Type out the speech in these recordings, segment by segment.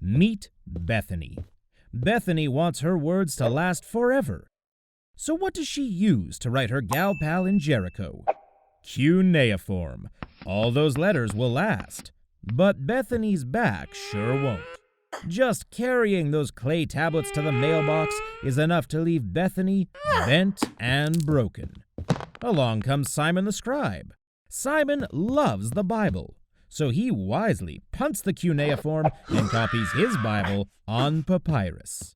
Meet Bethany. Bethany wants her words to last forever. So what does she use to write her gal pal in Jericho? Cuneiform. All those letters will last. But Bethany's back sure won't. Just carrying those clay tablets to the mailbox is enough to leave Bethany bent and broken. Along comes Simon the Scribe. Simon loves the Bible, so he wisely punts the cuneiform and copies his Bible on papyrus.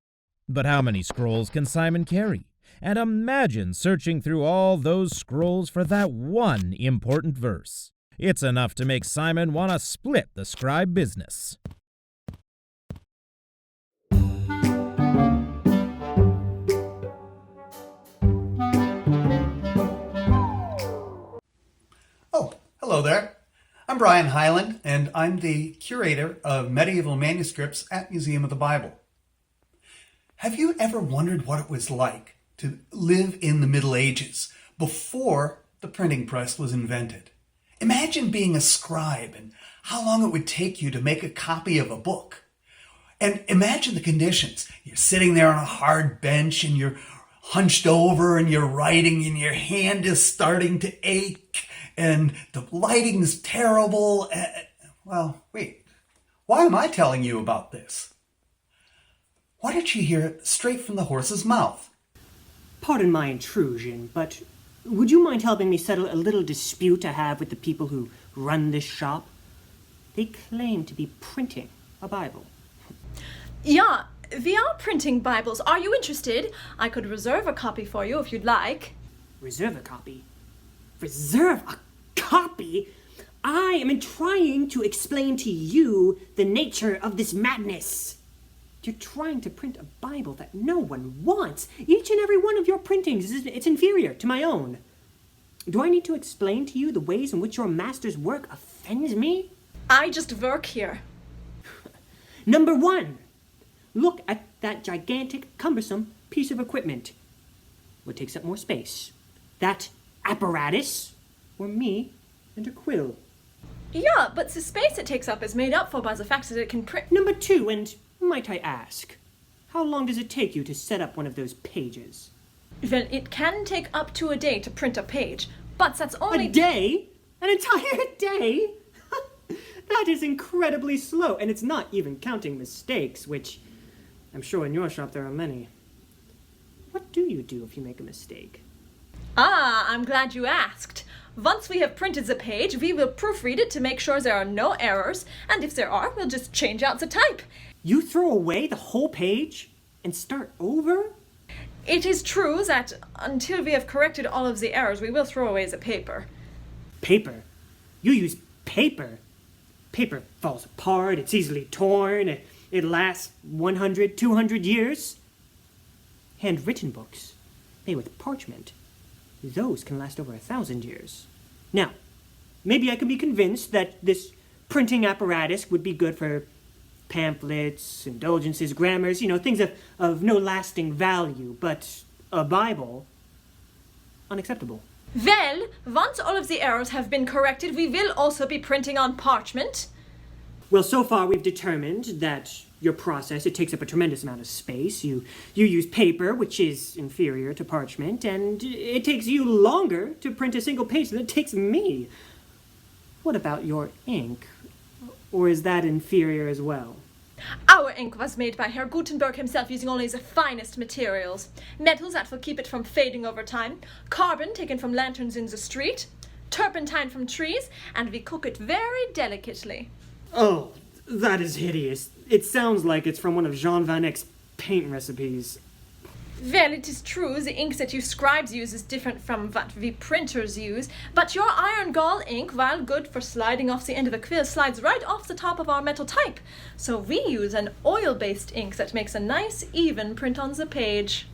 But how many scrolls can Simon carry? And imagine searching through all those scrolls for that one important verse. It's enough to make Simon want to split the scribe business. Oh, hello there. I'm Brian Hyland, and I'm the curator of medieval manuscripts at Museum of the Bible. Have you ever wondered what it was like to live in the Middle Ages before the printing press was invented? Imagine being a scribe and how long it would take you to make a copy of a book. And imagine the conditions. You're sitting there on a hard bench and you're hunched over and you're writing and your hand is starting to ache and the lighting's terrible. Well, wait, why am I telling you about this? Why don't you hear it straight from the horse's mouth? Pardon my intrusion, but would you mind helping me settle a little dispute I have with the people who run this shop? They claim to be printing a Bible. Yeah, we are printing Bibles. Are you interested? I could reserve a copy for you if you'd like. Reserve a copy? Reserve a copy? I am trying to explain to you the nature of this madness. You're trying to print a Bible that no one wants. Each and every one of your printings it's inferior to my own. Do I need to explain to you the ways in which your master's work offends me? I just work here. Number one, look at that gigantic, cumbersome piece of equipment. What takes up more space? That apparatus, or me and a quill? Yeah, but the space it takes up is made up for by the fact that it can print. Number two, and might I ask, how long does it take you to set up one of those pages? Well, it can take up to a day to print a page, but that's only... A day? An entire day? That is incredibly slow, and it's not even counting mistakes, which I'm sure in your shop there are many. What do you do if you make a mistake? Ah, I'm glad you asked. Once we have printed the page, we will proofread it to make sure there are no errors, and if there are, we'll just change out the type. You throw away the whole page and start over? It is true that until we have corrected all of the errors, we will throw away the paper. Paper? You use paper? Paper falls apart, it's easily torn, it lasts 100, 200 years. Handwritten books, made with parchment, those can last over 1,000 years. Now, maybe I can be convinced that this printing apparatus would be good for pamphlets, indulgences, grammars, things of no lasting value, but a Bible, unacceptable. Well, once all of the errors have been corrected, we will also be printing on parchment. Well, so far we've determined that your process, it takes up a tremendous amount of space. You use paper, which is inferior to parchment, and it takes you longer to print a single page than it takes me. What about your ink? Or is that inferior as well? Our ink was made by Herr Gutenberg himself using only the finest materials. Metals that will keep it from fading over time, carbon taken from lanterns in the street, turpentine from trees, and we cook it very delicately. Oh, that is hideous. It sounds like it's from one of Jean Van Eyck's paint recipes. Well, it is true, the ink that you scribes use is different from what we printers use, but your iron gall ink, while good for sliding off the end of a quill, slides right off the top of our metal type. So we use an oil-based ink that makes a nice, even print on the page.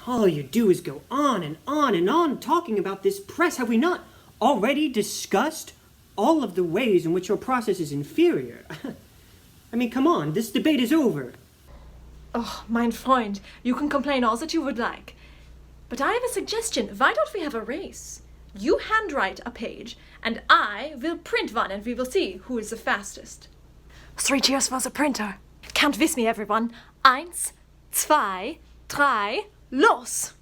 All you do is go on and on and on talking about this press. Have we not already discussed all of the ways in which your process is inferior? I mean, come on, this debate is over. Oh, mein Freund, you can complain all that you would like. But I have a suggestion. Why don't we have a race? You handwrite a page, and I will print one, and we will see who is the fastest. 3 cheers for the printer. Count with me, everyone. 1, 2, 3, los!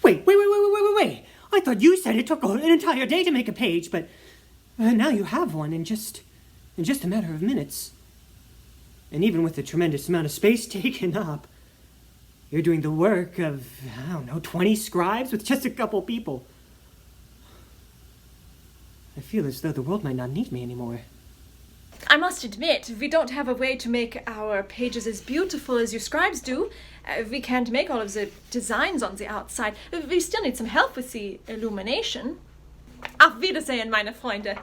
Wait. I thought you said it took an entire day to make a page, but now you have one in just a matter of minutes. And even with the tremendous amount of space taken up, you're doing the work of, 20 scribes with just a couple people. I feel as though the world might not need me anymore. I must admit, we don't have a way to make our pages as beautiful as you scribes do. We can't make all of the designs on the outside. We still need some help with the illumination. Auf Wiedersehen, meine Freunde.